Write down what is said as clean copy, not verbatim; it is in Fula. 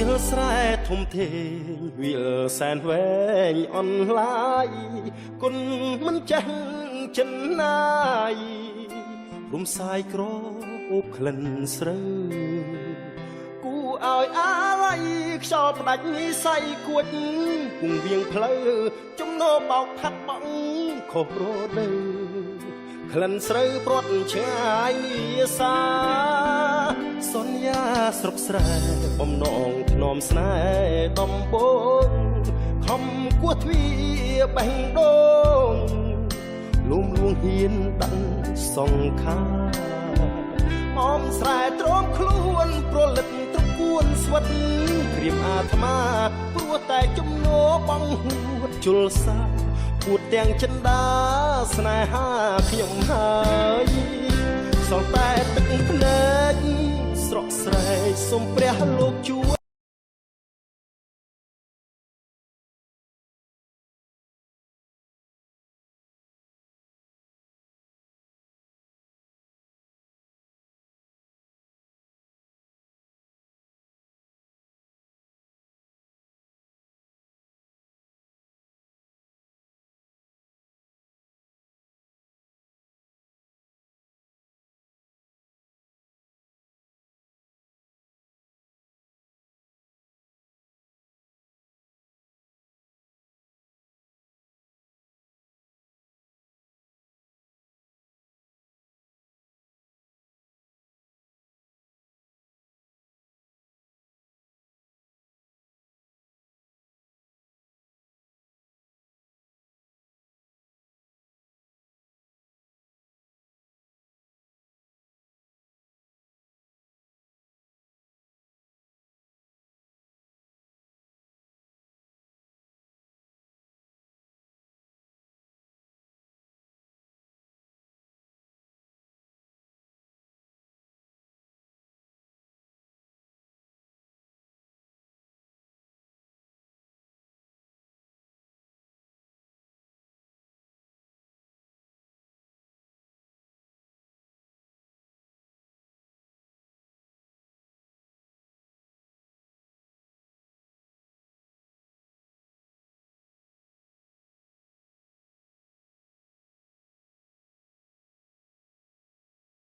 លស្រែធំធេងវាលសែនវែងអនឡាយគុណមិនចេះចិនណាយរំសាយក្រអូបក្លិនស្រូវគូឲ្យអាឡ័យខ្យល់ផ្ដាច់សៃគួចគង់វៀងផ្លូវចំណោបោកផាត់បង់ខុសរដូវក្លិនស្រូវព្រាត់ឆ្ងាយនាសាសន្យាស្រុកស្រែបំណងធ្នមស្នេហ៍ដំបងខំគោះទ្វារបេះដូងលំលួងហ៊ានដាក់សង្ខាអមស្រែទ្រាំខ្លួនប្រលិតត្រកួនស្វិតក្រៀមអាត្មាព្រោះតែជំនោបងហួតជលសាពួតទាំងចិន្តាស្នេហាខ្ញុំហើយសងតែទឹកភ្នែកស្រក់ស្រែកសូមព្រះលោកជួយ